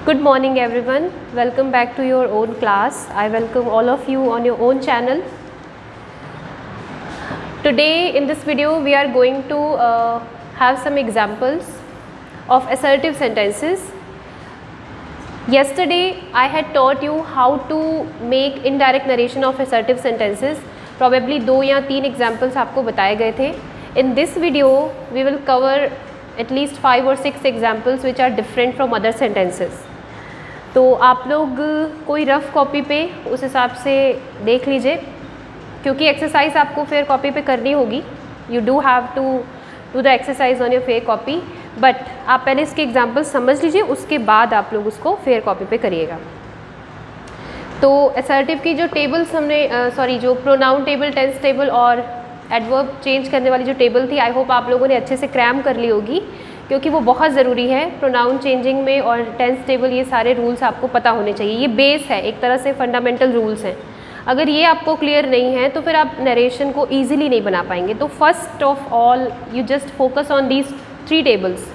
Good morning everyone, welcome back to your own class. I welcome all of you on your own channel. Today in this video we are going to have some examples of assertive sentences. Yesterday I had taught you how to make indirect narration of assertive sentences. Probably 2 या 3 examples आपको बताए गए थे. In this video we will cover at least 5 or 6 examples which are different from other sentences. तो आप लोग कोई rough copy पे उस हिसाब से देख लीजिए, क्योंकि एक्सरसाइज आपको फेयर कॉपी पे करनी होगी. You do have to do the exercise on your fair copy, but आप पहले इसके एग्जांपल समझ लीजिए, उसके बाद आप लोग उसको फेयर कॉपी पे करिएगा. तो असर्टिव की जो टेबल्स हमने जो प्रोनाउन टेबल, टेंस टेबल और एडवर्ब चेंज करने वाली जो टेबल थी, आई होप आप लोगों ने अच्छे से क्रैम कर ली होगी, क्योंकि वो बहुत ज़रूरी है प्रोनाउन चेंजिंग में. और टेंस टेबल, ये सारे रूल्स आपको पता होने चाहिए. ये बेस है, एक तरह से फंडामेंटल रूल्स हैं. अगर ये आपको क्लियर नहीं है तो फिर आप नरेशन को ईजिली नहीं बना पाएंगे. तो first of all you just focus on these 3 tables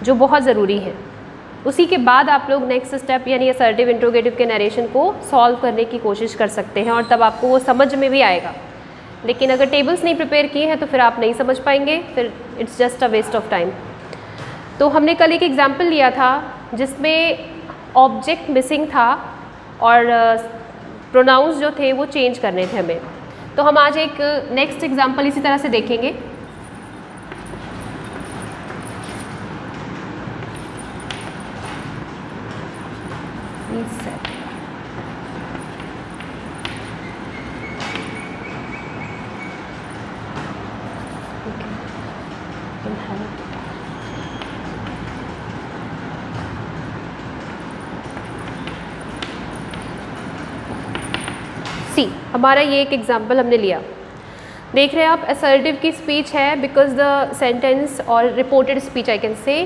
जो बहुत ज़रूरी हैं. उसी के बाद आप लोग नेक्स्ट स्टेप यानी असर्टिव इंट्रोगेटिव के नरेशन को सॉल्व करने की कोशिश कर सकते हैं, और तब आपको वो समझ में भी आएगा. लेकिन अगर टेबल्स नहीं प्रिपेयर किए हैं तो फिर आप नहीं समझ पाएंगे, फिर it's just a waste of time. तो हमने कल एक एग्जाम्पल लिया था जिसमें ऑब्जेक्ट मिसिंग था और प्रोनाउंस जो थे वो चेंज करने थे हमें. तो हम आज एक नेक्स्ट एग्जाम्पल इसी तरह से देखेंगे. हमारा ये एक एग्जाम्पल हमने लिया. देख रहे हैं आप, असर्टिव की स्पीच है बिकॉज द सेंटेंस और reported speech I can say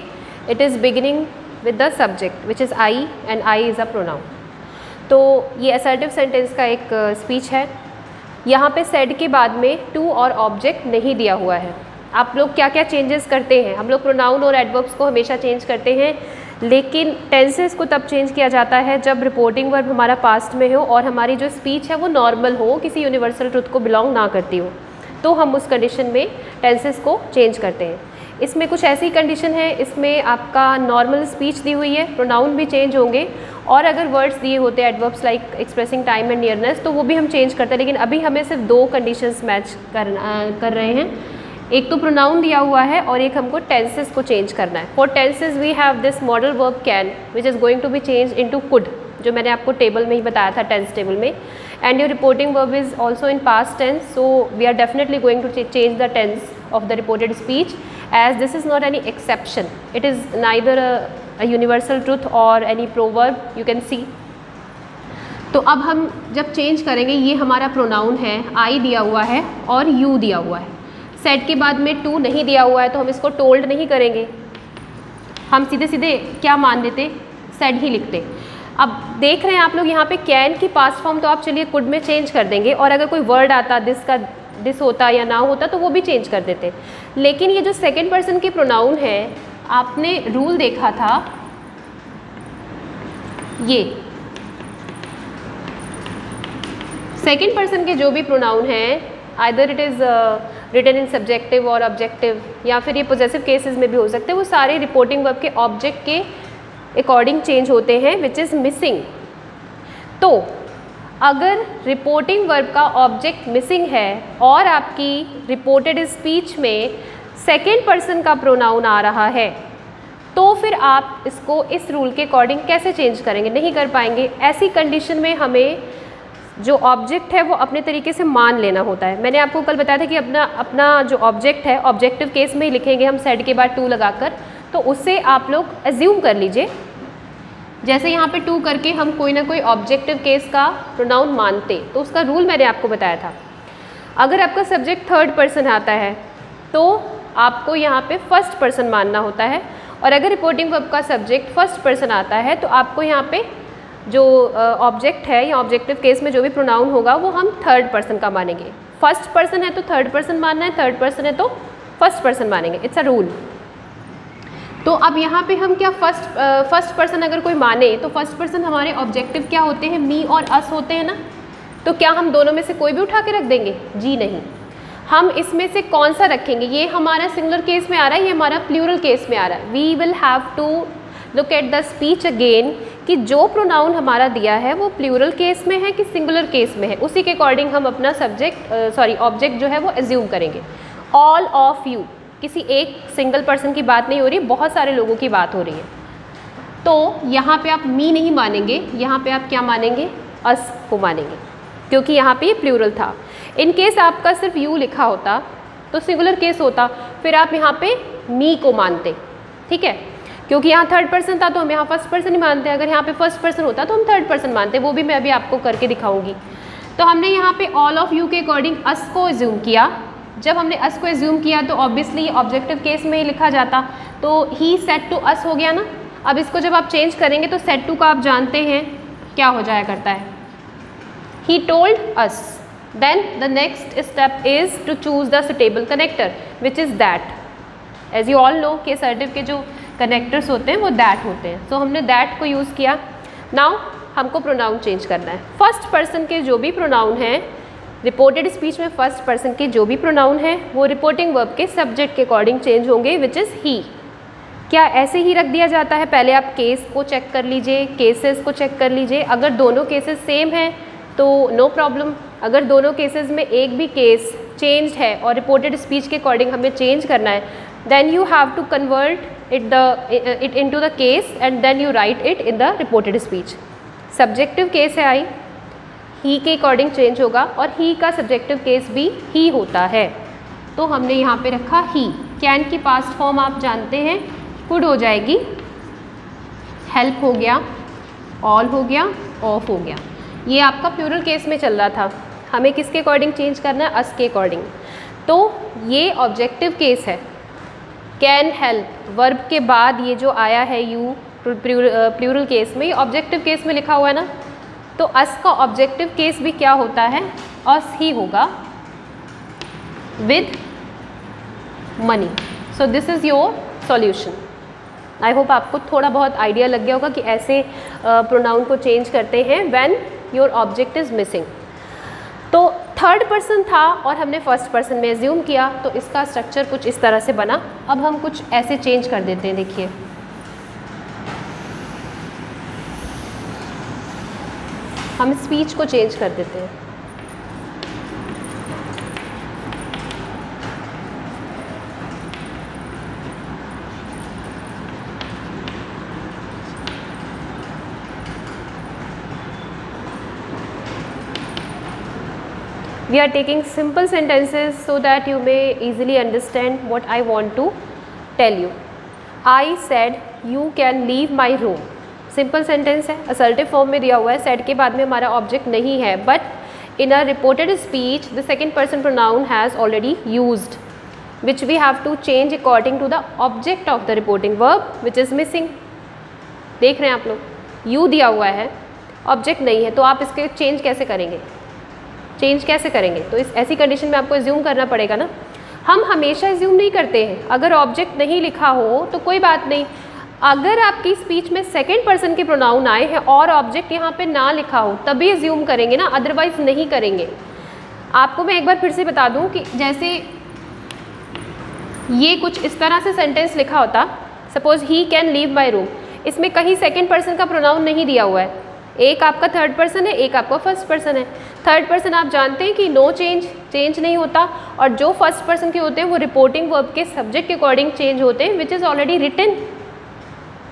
it is beginning with the subject which is I and I is a pronoun. तो ये असर्टिव सेंटेंस का एक स्पीच है. यहाँ पे सेड के बाद में टू और ऑब्जेक्ट नहीं दिया हुआ है. आप लोग क्या क्या चेंजेस करते हैं? हम लोग प्रोनाउन और एडवर्ब्स को हमेशा चेंज करते हैं, लेकिन टेंसेस को तब चेंज किया जाता है जब रिपोर्टिंग वर्ब हमारा पास्ट में हो और हमारी जो स्पीच है वो नॉर्मल हो, किसी यूनिवर्सल ट्रुथ को बिलोंग ना करती हो. तो हम उस कंडीशन में टेंसेस को चेंज करते हैं. इसमें कुछ ऐसी कंडीशन है, इसमें आपका नॉर्मल स्पीच दी हुई है, प्रोनाउन भी चेंज होंगे, और अगर वर्ड्स दिए होते हैं adverbs like expressing time and nearness तो वो भी हम चेंज करते हैं. लेकिन अभी हमें सिर्फ 2 कंडीशंस मैच कर रहे हैं. एक तो प्रोनाउन दिया हुआ है और एक हमको टेंसेस को चेंज करना है. For tenses we have this modal verb can which is going to be change into could, जो मैंने आपको टेबल में ही बताया था, टेंस टेबल में. And your reporting verb is also in past tense, so we are definitely going to change the tense of the reported speech, as this is not any exception. It is neither a universal truth और any proverb, you can see. तो अब हम जब change करेंगे, ये हमारा pronoun है, आई दिया हुआ है और यू दिया हुआ है. सेड के बाद में टू नहीं दिया हुआ है तो हम इसको टोल्ड नहीं करेंगे, हम सीधे सीधे क्या मान देते, सेड ही लिखते. अब देख रहे हैं आप लोग यहाँ पे कैन की पास्ट फॉर्म तो आप चलिए कुड में चेंज कर देंगे, और अगर कोई वर्ड आता दिस होता या ना होता तो वो भी चेंज कर देते. लेकिन ये जो सेकेंड पर्सन की प्रोनाउन है, आपने रूल देखा था, ये सेकेंड पर्सन के जो भी प्रोनाउन हैं, either it is written in subjective और ऑब्जेक्टिव, या फिर ये पोजेसिव केसेस में भी हो सकते हैं, वो सारे रिपोर्टिंग वर्ब के ऑब्जेक्ट के अकॉर्डिंग चेंज होते हैं, विच इज़ मिसिंग. तो अगर रिपोर्टिंग वर्ब का ऑब्जेक्ट मिसिंग है और आपकी रिपोर्टेड स्पीच में सेकेंड पर्सन का प्रोनाउन आ रहा है, तो फिर आप इसको इस रूल के अकॉर्डिंग कैसे चेंज करेंगे? नहीं कर पाएंगे. ऐसी कंडीशन में हमें जो ऑब्जेक्ट है वो अपने तरीके से मान लेना होता है. मैंने आपको कल बताया था कि अपना जो ऑब्जेक्ट है, ऑब्जेक्टिव केस में ही लिखेंगे हम सेड के बाद टू लगाकर. तो उससे आप लोग एज्यूम कर लीजिए, जैसे यहाँ पे टू करके हम कोई ना कोई ऑब्जेक्टिव केस का प्रोनाउन मानते. तो उसका रूल मैंने आपको बताया था. अगर आपका सब्जेक्ट थर्ड पर्सन आता है तो आपको यहाँ पे फर्स्ट पर्सन मानना होता है, और अगर रिपोर्टिंग वर्ब का सब्जेक्ट फर्स्ट पर्सन आता है तो आपको यहाँ पे जो ऑब्जेक्ट है या ऑब्जेक्टिव केस में जो भी प्रोनाउन होगा वो हम थर्ड पर्सन का मानेंगे. फर्स्ट पर्सन है तो थर्ड पर्सन मानना है, थर्ड पर्सन है तो फर्स्ट पर्सन मानेंगे. It's a rule. तो अब यहाँ पे हम क्या फर्स्ट पर्सन अगर कोई माने तो फर्स्ट पर्सन हमारे ऑब्जेक्टिव क्या होते हैं, मी और अस होते हैं ना। तो क्या हम दोनों में से कोई भी उठा के रख देंगे? जी नहीं, हम इसमें से कौन सा रखेंगे? ये हमारा सिंगुलर केस में आ रहा है, ये हमारा प्लूरल केस में आ रहा है। We will have to look at the speech again कि जो प्रोनाउन हमारा दिया है वो प्लूरल केस में है कि सिंगुलर केस में है, उसी के अकॉर्डिंग हम अपना ऑब्जेक्ट जो है वो एज्यूम करेंगे। ऑल ऑफ यू, किसी एक सिंगल पर्सन की बात नहीं हो रही, बहुत सारे लोगों की बात हो रही है। तो यहाँ पे आप मी नहीं मानेंगे, यहाँ पे आप क्या मानेंगे? अस को मानेंगे, क्योंकि यहाँ पे ये प्लूरल था। इन केस आपका सिर्फ यू लिखा होता तो सिंगुलर केस होता, फिर आप यहाँ पे मी को मानते, ठीक है, क्योंकि यहाँ थर्ड पर्सन था तो हम यहाँ फर्स्ट पर्सन ही मानते। अगर यहाँ पे फर्स्ट पर्सन होता तो हम थर्ड पर्सन मानते, वो भी मैं अभी आपको करके दिखाऊंगी। तो हमने यहाँ पे ऑल ऑफ यू के अकॉर्डिंग अस को एज्यूम किया। जब हमने अस को एज्यूम किया तो ऑब्वियसली ऑब्जेक्टिव केस में ही लिखा जाता, तो ही सेड टू अस हो गया ना। अब इसको जब आप चेंज करेंगे तो सेड टू का आप जानते हैं क्या हो जाया करता है, he told us. Then the next step is to choose the suitable connector which is that. As you all know कि असर्टिव के जो कनेक्टर्स होते हैं वो दैट होते हैं, तो हमने दैट को यूज़ किया। नाउ हमको प्रोनाउन चेंज करना है। फर्स्ट पर्सन के जो भी प्रोनाउन हैं, रिपोर्टेड स्पीच में फर्स्ट पर्सन के जो भी प्रोनाउन हैं वो रिपोर्टिंग वर्ब के सब्जेक्ट के अकॉर्डिंग चेंज होंगे, विच इज़ ही। क्या ऐसे ही रख दिया जाता है? पहले आप केस को चेक कर लीजिए, केसेस को चेक कर लीजिए। अगर दोनों केसेस सेम हैं तो नो प्रॉब्लम। अगर दोनों केसेस में एक भी केस चेंज है और रिपोर्टेड स्पीच के अकॉर्डिंग हमें चेंज करना है, then you have to convert it into the case and then you write it in the reported speech. Subjective case है आई, ही के अकॉर्डिंग चेंज होगा और ही का सब्जेक्टिव केस भी ही होता है, तो हमने यहाँ पे रखा ही। कैन की पास्ट फॉर्म आप जानते हैं, कुड हो जाएगी, हेल्प हो गया, ऑल हो गया, ऑफ हो गया। ये आपका प्लूरल केस में चल रहा था, हमें किसके अकॉर्डिंग चेंज करना है? अस के अकॉर्डिंग। तो ये ऑब्जेक्टिव केस है। कैन हेल्प वर्ब के बाद ये जो आया है यू प्लूरल केस में, ये ऑब्जेक्टिव केस में लिखा हुआ है ना, तो अस का ऑब्जेक्टिव केस भी क्या होता है? अस ही होगा with money. So this is your solution. I hope आपको थोड़ा बहुत आइडिया लग गया होगा कि ऐसे प्रोनाउन को चेंज करते हैं when your object is missing. तो थर्ड पर्सन था और हमने फर्स्ट पर्सन में एज्यूम किया, तो इसका स्ट्रक्चर कुछ इस तरह से बना। अब हम कुछ ऐसे चेंज कर देते हैं, देखिए हम स्पीच को चेंज कर देते हैं। We are taking simple sentences so that you may easily understand what I want to tell you. I said you can leave my room. Simple sentence है, असर्टिव फॉर्म में दिया हुआ है, सेड के बाद में हमारा ऑब्जेक्ट नहीं है, but in a reported speech the second person pronoun has already used which we have to change according to the object of the reporting verb which is missing. देख रहे हैं आप लोग, यू दिया हुआ है, ऑब्जेक्ट नहीं है, तो आप इसके चेंज कैसे करेंगे? चेंज कैसे करेंगे? तो इस ऐसी कंडीशन में आपको एज्यूम करना पड़ेगा ना। हम हमेशा एज्यूम नहीं करते हैं, अगर ऑब्जेक्ट नहीं लिखा हो तो कोई बात नहीं। अगर आपकी स्पीच में सेकंड पर्सन के प्रोनाउन आए हैं और ऑब्जेक्ट यहाँ पे ना लिखा हो तभी एज्यूम करेंगे ना, अदरवाइज नहीं करेंगे। आपको मैं एक बार फिर से बता दूँ कि जैसे ये कुछ इस तरह से सेंटेंस लिखा होता, suppose he can leave my room, इसमें कहीं सेकेंड पर्सन का प्रोनाउन नहीं दिया हुआ है, एक आपका थर्ड पर्सन है, एक आपका फर्स्ट पर्सन है। थर्ड पर्सन आप जानते हैं कि नो चेंज नहीं होता, और जो फर्स्ट पर्सन के होते हैं वो रिपोर्टिंग वर्ब के सब्जेक्ट के अकॉर्डिंग चेंज होते हैं विच इज़ ऑलरेडी रिटन।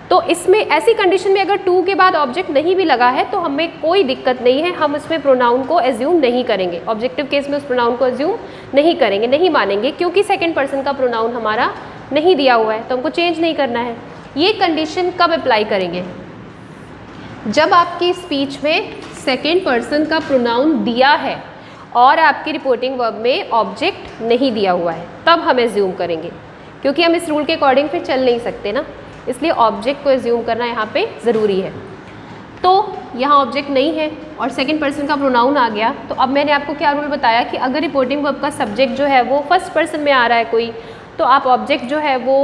तो इसमें ऐसी कंडीशन में अगर टू के बाद ऑब्जेक्ट नहीं भी लगा है तो हमें कोई दिक्कत नहीं है, हम उसमें प्रोनाउन को एज्यूम नहीं करेंगे। ऑब्जेक्टिव केस में उस प्रोनाउन को एज्यूम नहीं करेंगे, नहीं मानेंगे, क्योंकि सेकेंड पर्सन का प्रोनाउन हमारा नहीं दिया हुआ है, तो हमको चेंज नहीं करना है। ये कंडीशन कब अप्लाई करेंगे? जब आपकी स्पीच में सेकेंड पर्सन का प्रोनाउन दिया है और आपकी रिपोर्टिंग वर्ब में ऑब्जेक्ट नहीं दिया हुआ है, तब हम एज्यूम करेंगे, क्योंकि हम इस रूल के अकॉर्डिंग फिर चल नहीं सकते ना, इसलिए ऑब्जेक्ट को एज्यूम करना यहाँ पे ज़रूरी है। तो यहाँ ऑब्जेक्ट नहीं है और सेकेंड पर्सन का प्रोनाउन आ गया, तो अब मैंने आपको क्या रूल बताया कि अगर रिपोर्टिंग वर्ब का सब्जेक्ट जो है वो फर्स्ट पर्सन में आ रहा है कोई, तो आप ऑब्जेक्ट जो है वो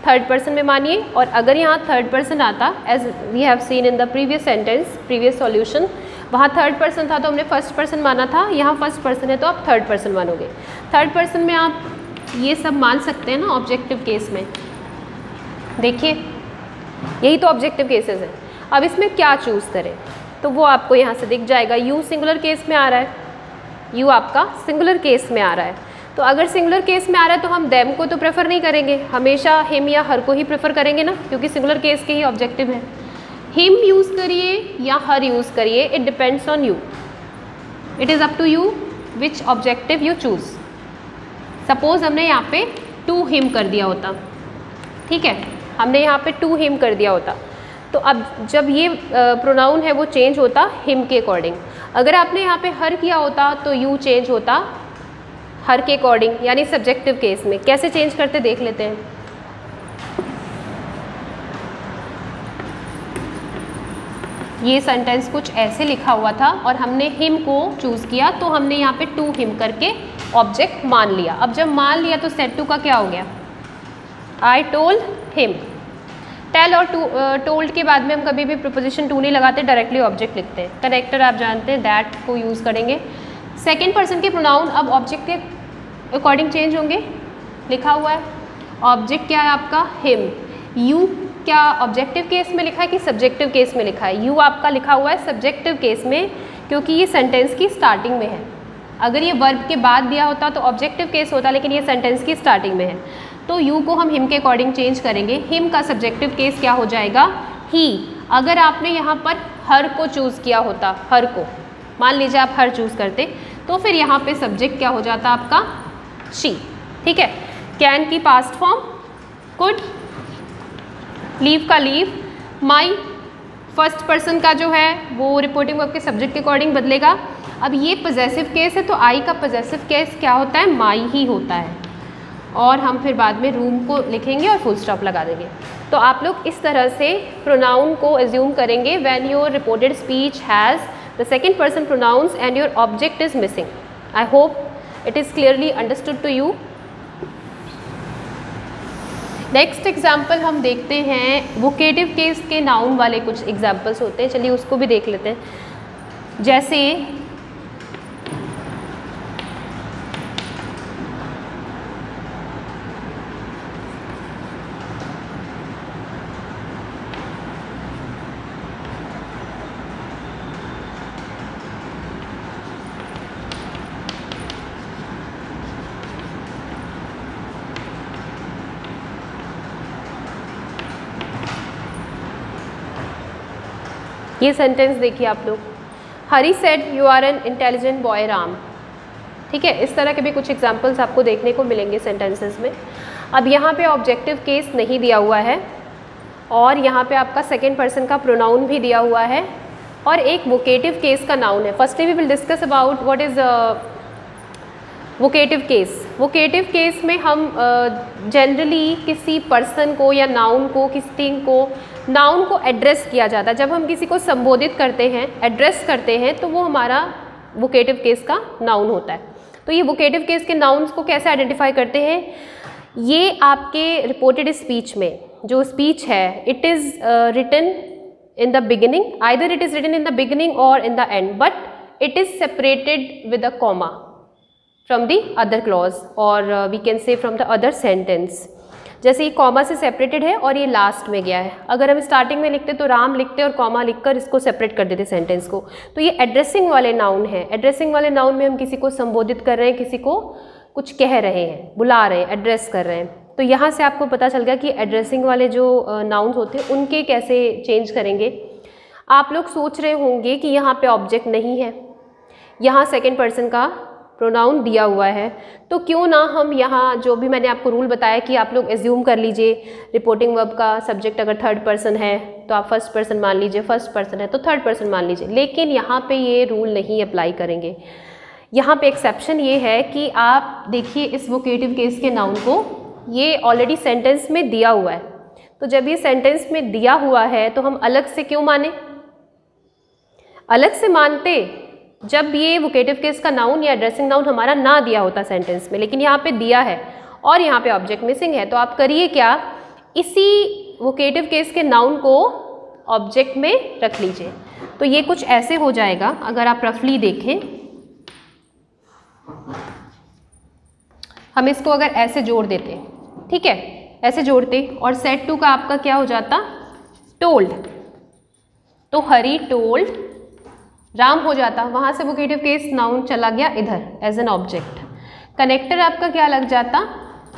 थर्ड पर्सन में मानिए, और अगर यहाँ थर्ड पर्सन आता, as we have seen in the previous sentence, previous solution, वहाँ थर्ड पर्सन था तो हमने फर्स्ट पर्सन माना था, यहाँ फर्स्ट पर्सन है तो आप थर्ड पर्सन मानोगे। थर्ड पर्सन में आप ये सब मान सकते हैं ना ऑब्जेक्टिव केस में। देखिए यही तो ऑब्जेक्टिव केसेस है। अब इसमें क्या चूज़ करें, तो वो आपको यहाँ से दिख जाएगा। यू सिंगुलर केस में आ रहा है, यू आपका सिंगुलर केस में आ रहा है, तो अगर सिंगुलर केस में आ रहा है तो हम देम को तो प्रेफर नहीं करेंगे, हमेशा हिम या हर को ही प्रेफर करेंगे ना, क्योंकि सिंगुलर केस के ही ऑब्जेक्टिव है। हिम यूज़ करिए या हर यूज़ करिए, it depends on you, it is up to you which objective you choose. Suppose हमने यहाँ पे टू हिम कर दिया होता, ठीक है, हमने यहाँ पे टू हिम कर दिया होता, तो अब जब ये प्रोनाउन है वो चेंज होता हिम के अकॉर्डिंग। अगर आपने यहाँ पे हर किया होता तो यू चेंज होता हर के अकॉर्डिंग, यानी सब्जेक्टिव केस में। कैसे चेंज करते देख लेते हैं। ये सेंटेंस कुछ ऐसे लिखा हुआ था और हमने हिम को चूज़ किया, तो हमने यहाँ पे टू हिम करके ऑब्जेक्ट मान लिया। अब जब मान लिया तो सेड टू का क्या हो गया, आई टोल्ड हिम। टेल और टोल्ड के बाद में हम कभी भी प्रीपोजिशन टू नहीं लगाते, डायरेक्टली ऑब्जेक्ट लिखते हैं। कनेक्टर आप जानते हैं, दैट को यूज़ करेंगे। सेकेंड पर्सन के प्रोनाउन अब ऑब्जेक्ट के अकॉर्डिंग चेंज होंगे, लिखा हुआ है। ऑब्जेक्ट क्या है आपका, हिम। यू क्या ऑब्जेक्टिव केस में लिखा है कि सब्जेक्टिव केस में लिखा है, यू आपका लिखा हुआ है सब्जेक्टिव केस में, क्योंकि ये सेंटेंस की स्टार्टिंग में है। अगर ये वर्ब के बाद दिया होता तो ऑब्जेक्टिव केस होता, लेकिन ये सेंटेंस की स्टार्टिंग में है, तो यू को हम हिम के अकॉर्डिंग चेंज करेंगे। हिम का सब्जेक्टिव केस क्या हो जाएगा, ही। अगर आपने यहाँ पर हर को चूज़ किया होता, हर को मान लीजिए आप हर चूज़ करते, तो फिर यहाँ पे सब्जेक्ट क्या हो जाता आपका, शी, ठीक है। कैन की पास्ट फॉर्म कुड, लीव का लीव, माई फर्स्ट पर्सन का जो है वो रिपोर्टिंग वर्ब के सब्जेक्ट के अकॉर्डिंग बदलेगा। अब ये पजेसिव केस है तो आई का पजेसिव केस क्या होता है, माई ही होता है, और हम फिर बाद में रूम को लिखेंगे और फुल स्टॉप लगा देंगे। तो आप लोग इस तरह से प्रोनाउन को एज्यूम करेंगे when your reported speech has the second person pronouns and your object is missing. I hope it is clearly understood to you. Next example हम देखते हैं, वोकेटिव केस के नाउन वाले कुछ एग्जाम्पल्स होते हैं, चलिए उसको भी देख लेते हैं। जैसे ये सेंटेंस देखिए आप लोग, Hari said you are an intelligent boy Ram, ठीक है। इस तरह के भी कुछ एग्जाम्पल्स आपको देखने को मिलेंगे सेंटेंसेस में। अब यहाँ पे ऑब्जेक्टिव केस नहीं दिया हुआ है, और यहाँ पे आपका सेकेंड पर्सन का प्रोनाउन भी दिया हुआ है, और एक वोकेटिव केस का नाउन है। Firstly we will discuss about what is vocative case. Vocative case में हम जनरली किसी पर्सन को या नाउन को, किसी थिंग को, नाउन को एड्रेस किया जाता है। जब हम किसी को संबोधित करते हैं, एड्रेस करते हैं, तो वो हमारा वोकेटिव केस का नाउन होता है। तो ये वोकेटिव केस के नाउन्स को कैसे आइडेंटिफाई करते हैं, ये आपके रिपोर्टेड स्पीच में जो स्पीच है, it is written in the beginning, either it is written in the beginning और in the end, but it is separated with a comma from the other clause, और we can say from the other sentence. जैसे ये comma से separated है और ये last में गया है। अगर हम स्टार्टिंग में लिखते तो राम लिखते और कॉमा लिखकर इसको सेपरेट कर देते सेंटेंस को। तो ये एड्रेसिंग वाले नाउन है। एड्रेसिंग वाले नाउन में हम किसी को संबोधित कर रहे हैं, किसी को कुछ कह रहे हैं, बुला रहे हैं, एड्रेस कर रहे हैं। तो यहाँ से आपको पता चल गया कि एड्रेसिंग वाले जो नाउन्स होते हैं उनके कैसे चेंज करेंगे। आप लोग सोच रहे होंगे कि यहाँ पे ऑब्जेक्ट नहीं है, यहाँ सेकेंड पर्सन का प्रोनाउन दिया हुआ है, तो क्यों ना हम यहाँ जो भी मैंने आपको रूल बताया कि आप लोग एज्यूम कर लीजिए रिपोर्टिंग वर्ब का सब्जेक्ट अगर थर्ड पर्सन है तो आप फर्स्ट पर्सन मान लीजिए, फर्स्ट पर्सन है तो थर्ड पर्सन मान लीजिए। लेकिन यहाँ पे ये रूल नहीं अप्लाई करेंगे। यहाँ पे एक्सेप्शन ये है कि आप देखिए इस वोकेटिव केस के नाउन को, ये ऑलरेडी सेंटेंस में दिया हुआ है। तो जब ये सेंटेंस में दिया हुआ है तो हम अलग से क्यों माने, अलग से मानते जब ये वोकेटिव केस का नाउन या एड्रेसिंग नाउन हमारा ना दिया होता सेंटेंस में, लेकिन यहाँ पे दिया है और यहाँ पे ऑब्जेक्ट मिसिंग है। तो आप करिए क्या, इसी वोकेटिव केस के नाउन को ऑब्जेक्ट में रख लीजिए। तो ये कुछ ऐसे हो जाएगा, अगर आप रफली देखें, हम इसको अगर ऐसे जोड़ देते, ठीक है, ऐसे जोड़ते, और सेट टू का आपका क्या हो जाता, टोल्ड, तो हरी टोल्ड राम हो जाता। वहाँ से वोकेटिव केस नाउन चला गया इधर एज एन ऑब्जेक्ट। कनेक्टर आपका क्या लग जाता,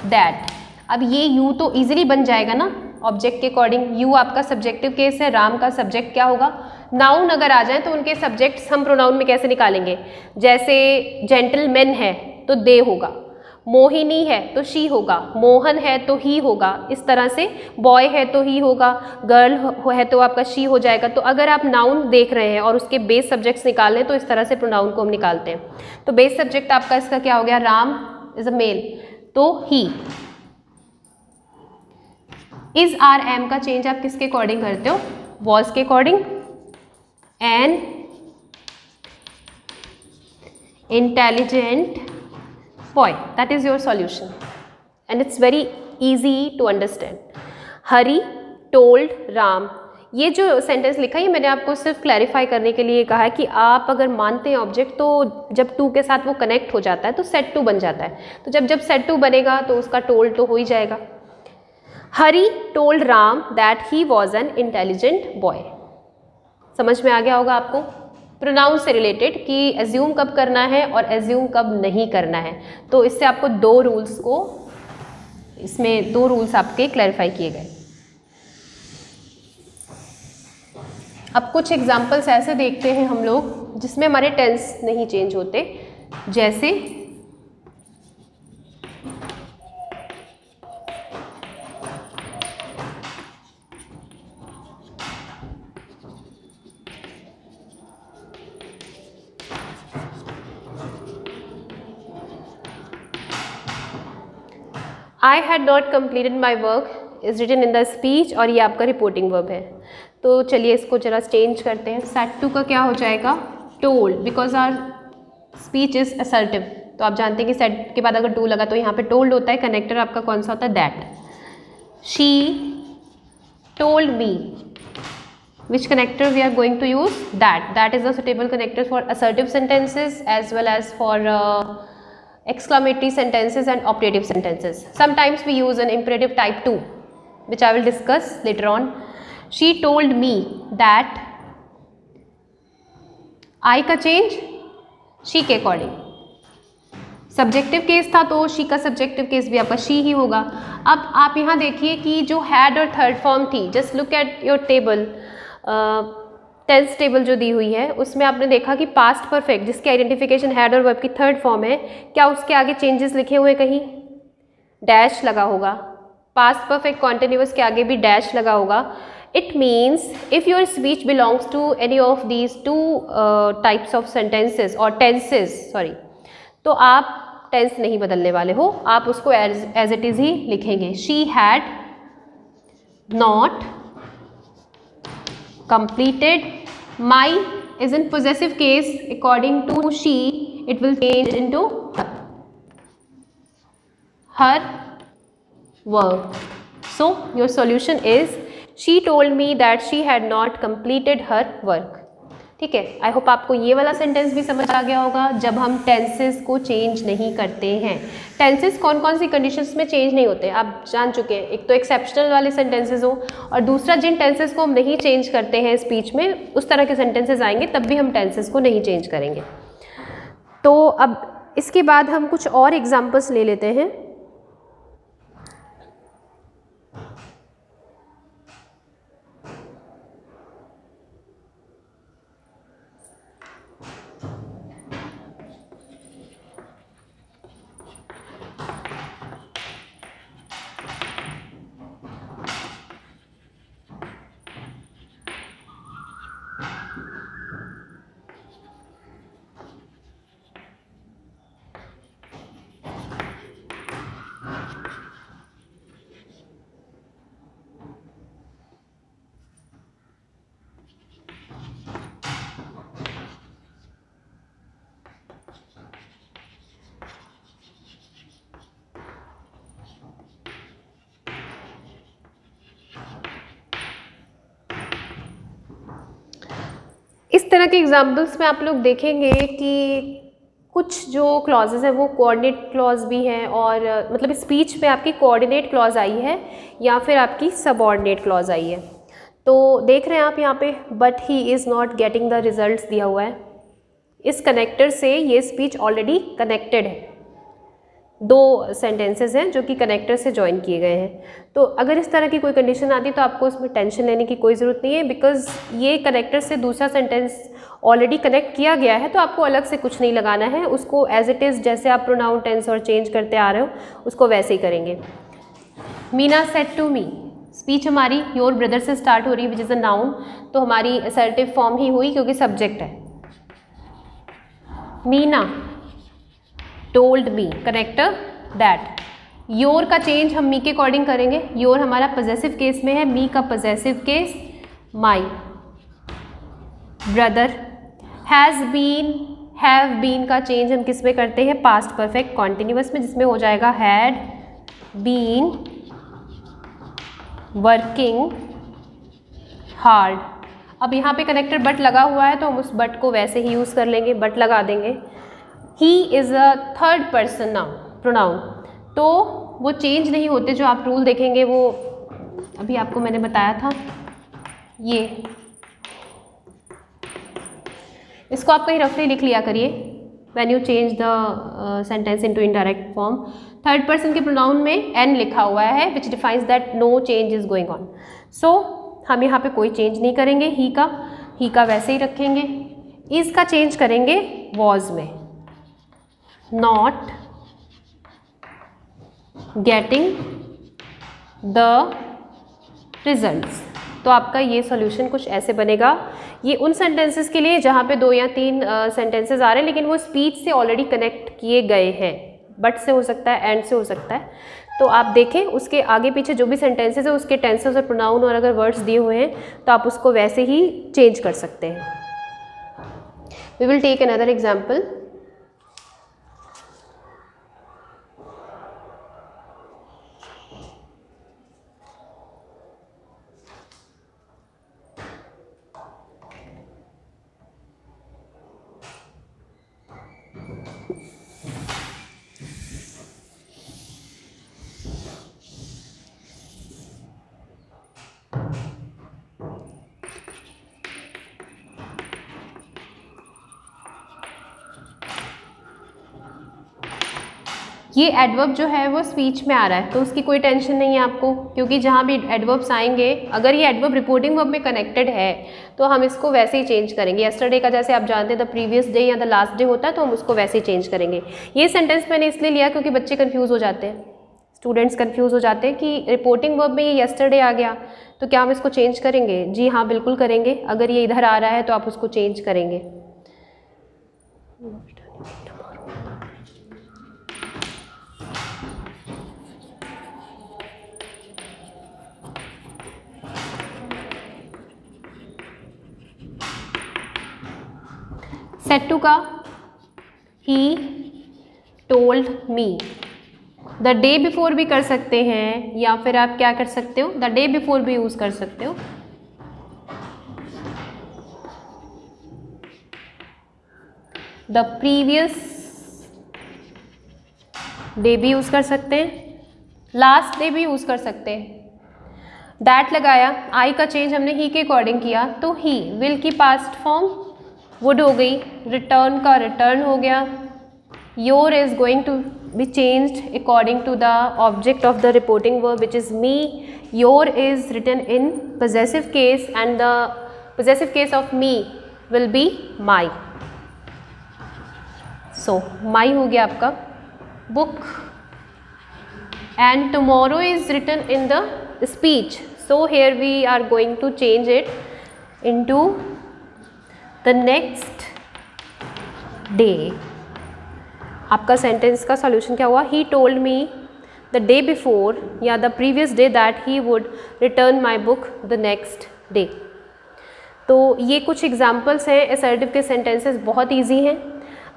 दैट। अब ये यू तो इजीली बन जाएगा ना ऑब्जेक्ट के अकॉर्डिंग। यू आपका सब्जेक्टिव केस है, राम का सब्जेक्ट क्या होगा, नाउन अगर आ जाए तो उनके सब्जेक्ट्स हम प्रोनाउन में कैसे निकालेंगे, जैसे जेंटलमैन है तो दे होगा, मोहिनी है तो शी होगा, मोहन है तो ही होगा, इस तरह से बॉय है तो ही होगा, गर्ल है तो आपका शी हो जाएगा। तो अगर आप नाउन देख रहे हैं और उसके बेस सब्जेक्ट्स निकाल लें तो इस तरह से प्रोनाउन को हम निकालते हैं। तो बेस सब्जेक्ट आपका इसका क्या हो गया, राम इज अ मेल तो ही। इज आर एम का चेंज आप किसके अकॉर्डिंग करते हो, वॉज के according. An intelligent boy, that is your solution and it's very easy to understand. Hari told Ram, ये जो सेंटेंस लिखा है मैंने आपको सिर्फ क्लैरिफाई करने के लिए कहा है कि आप अगर मानते हैं ऑब्जेक्ट तो जब टू के साथ वो कनेक्ट हो जाता है तो सेट टू बन जाता है। तो जब सेट टू बनेगा तो उसका टोल्ड तो हो ही जाएगा। Hari told Ram that he was an intelligent boy. समझ में आ गया होगा आपको प्रोनाउन से रिलेटेड कि एज्यूम कब करना है और एज्यूम कब नहीं करना है। तो इससे आपको दो रूल्स आपके क्लैरिफाई किए गए। अब कुछ एग्जांपल्स ऐसे देखते हैं हम लोग जिसमें हमारे टेंस नहीं चेंज होते, जैसे I had not completed my work is written in the speech, और ये आपका रिपोर्टिंग वर्ब है। तो चलिए इसको जरा चेंज करते हैं। सेट टू का क्या हो जाएगा, told, because our speech is assertive. तो आप जानते हैं कि सेट के बाद अगर टू लगा तो यहाँ पे टोल्ड होता है। कनेक्टर आपका कौन सा होता है, that. She told me, which connector we are going to use, that is the suitable connector for assertive sentences as well as for exclamatory sentences and operative sentences. Sometimes we use an imperative type 2, which I will discuss later on. She told me that, I का change she के according। Subjective case था तो she का subjective case भी आपका she ही होगा। अब आप यहाँ देखिए कि जो had और थर्ड फॉर्म थी, just look at your table, tense table जो दी हुई है उसमें आपने देखा कि पास्ट परफेक्ट जिसकी आइडेंटिफिकेशन हैड और वर्ब की थर्ड फॉर्म है, क्या उसके आगे चेंजेस लिखे हुए कहीं, डैश लगा होगा। पास्ट परफेक्ट कॉन्टिन्यूअस के आगे भी डैश लगा होगा। It means if your speech belongs to any of these two types of sentences और टेंसेस, सॉरी, तो आप टेंस नहीं बदलने वाले हो, आप उसको एज इट इज़ ही लिखेंगे। She had not completed, my is in possessive case, according to she it will change into her work. So your solution is she told me that she had not completed her work. ठीक है, I hope आपको ये वाला sentence भी समझ आ गया होगा। जब हम टेंसेस को चेंज नहीं करते हैं, टेंसेस कौन कौन सी कंडीशंस में चेंज नहीं होते आप जान चुके हैं। एक तो एक्सेप्शनल वाले सेंटेंसेस हो, और दूसरा जिन टेंसेस को हम नहीं चेंज करते हैं स्पीच में, उस तरह के सेंटेंसेस आएंगे तब भी हम टेंसेस को नहीं चेंज करेंगे। तो अब इसके बाद हम कुछ और एग्जाम्पल्स ले लेते हैं। इस तरह के एग्जाम्पल्स में आप लोग देखेंगे कि कुछ जो क्लॉजेज हैं वो कोऑर्डिनेट क्लॉज भी हैं, और मतलब स्पीच में आपकी कोऑर्डिनेट क्लॉज आई है या फिर आपकी सबऑर्डिनेट क्लॉज आई है। तो देख रहे हैं आप यहाँ पे, but he is not getting the results दिया हुआ है। इस कनेक्टर से ये स्पीच ऑलरेडी कनेक्टेड है, दो सेंटेंसेस हैं जो कि कनेक्टर से ज्वाइन किए गए हैं। तो अगर इस तरह की कोई कंडीशन आती है तो आपको उसमें टेंशन लेने की कोई ज़रूरत नहीं है, बिकॉज ये कनेक्टर से दूसरा सेंटेंस ऑलरेडी कनेक्ट किया गया है, तो आपको अलग से कुछ नहीं लगाना है। उसको एज इट इज़, जैसे आप प्रोनाउन टेंस और चेंज करते आ रहे हो, उसको वैसे ही करेंगे। Meena said to me, speech हमारी योर ब्रदर से स्टार्ट हो रही है, विच इज़ अ नाउन, तो हमारी असर्टिव फॉर्म ही हुई क्योंकि सब्जेक्ट है। Meena told me, connector that. Your का चेंज हम मी के अकॉर्डिंग करेंगे। योर हमारा पजेसिव केस में है, मी का possessive case my. Brother, has been, have been का चेंज हम किस में करते हैं, पास्ट परफेक्ट कॉन्टिन्यूअस में, जिसमें हो जाएगा हैड बीन वर्किंग हार्ड। अब यहाँ पे कनेक्टर बट लगा हुआ है तो हम उस बट को वैसे ही यूज़ कर लेंगे, बट लगा देंगे। He is a third person noun, pronoun, तो वो चेंज नहीं होते। जो आप रूल देखेंगे वो अभी आपको मैंने बताया था, ये इसको आप कहीं रफली लिख लिया करिए। When you change the sentence into indirect form, third person के प्रोनाउन में एन लिखा हुआ है, which defines that no change is going on. So हम यहाँ पे कोई चेंज नहीं करेंगे, ही का वैसे ही रखेंगे। इज का चेंज करेंगे वॉज में, नॉट गेटिंग द रिजल्ट्स। तो आपका ये सॉल्यूशन कुछ ऐसे बनेगा। ये उन सेंटेंसेस के लिए जहाँ पे 2 या 3 सेंटेंसेस आ रहे हैं लेकिन वो स्पीच से ऑलरेडी कनेक्ट किए गए हैं, बट से हो सकता है, एंड से हो सकता है। तो आप देखें उसके आगे पीछे जो भी सेंटेंसेस है उसके टेंसेस और प्रोनाउन और अगर वर्ड्स दिए हुए हैं तो आप उसको वैसे ही चेंज कर सकते हैं। We will take another example. ये एडवर्ब जो है वो स्पीच में आ रहा है तो उसकी कोई टेंशन नहीं है आपको, क्योंकि जहाँ भी एडवर्ब्स आएंगे अगर ये एडवर्ब रिपोर्टिंग वर्ब में कनेक्टेड है तो हम इसको वैसे ही चेंज करेंगे। यस्टरडे का जैसे आप जानते हैं द प्रीवियस डे या द लास्ट डे होता है तो हम उसको वैसे ही चेंज करेंगे। ये सेंटेंस मैंने इसलिए लिया क्योंकि बच्चे कन्फ्यूज़ हो जाते हैं, स्टूडेंट्स कन्फ्यूज़ हो जाते हैं कि रिपोर्टिंग वर्ब में ये यस्टरडे आ गया तो क्या हम इसको चेंज करेंगे। जी हाँ, बिल्कुल करेंगे। अगर ये इधर आ रहा है तो आप उसको चेंज करेंगे। सेट टू का ही told me, the day before भी कर सकते हैं या फिर आप क्या कर सकते हो, द डे बिफोर भी यूज़ कर सकते हो। द प्रीवियस डे भी यूज़ कर सकते हैं, लास्ट डे भी यूज़ कर सकते हैं। दैट लगाया, आई का चेंज हमने ही के अकॉर्डिंग किया तो ही। विल की पास्ट फॉर्म वुड हो गई, रिटर्न का रिटर्न हो गया। Your is going to be changed according to the object of the reporting verb which is me. Your is written इन possessive case and the possessive case of me will be my. So my हो गया आपका book and tomorrow is written in the speech. So here we are going to change it into the next day. आपका sentence का solution क्या हुआ, he told me the day before या the previous day that he would return my book the next day. तो ये कुछ examples हैं assertive के सेंटेंसेस, बहुत ईजी हैं।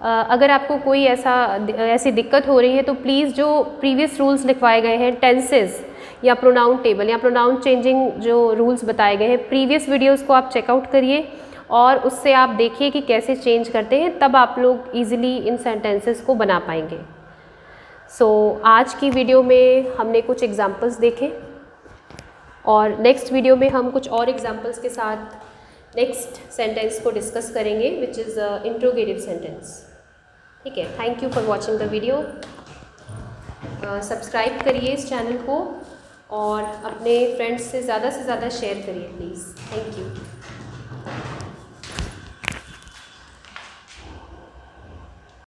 अगर आपको कोई ऐसी दिक्कत हो रही है तो प्लीज़ जो प्रीवियस रूल्स लिखवाए गए हैं, टेंसेस या प्रोनाउन टेबल या प्रोनाउन चेंजिंग जो रूल्स बताए गए हैं, प्रीवियस वीडियोज़ को आप चेकआउट करिए और उससे आप देखिए कि कैसे चेंज करते हैं, तब आप लोग ईज़िली इन सेंटेंसेस को बना पाएंगे। आज की वीडियो में हमने कुछ एग्जाम्पल्स देखे और नेक्स्ट वीडियो में हम कुछ और एग्जाम्पल्स के साथ नेक्स्ट सेंटेंस को डिस्कस करेंगे, विच इज़ इंट्रोगेटिव सेंटेंस। ठीक है, thank you for watching the video. Subscribe करिए इस चैनल को और अपने फ्रेंड्स से ज़्यादा शेयर करिए प्लीज़। Thank you.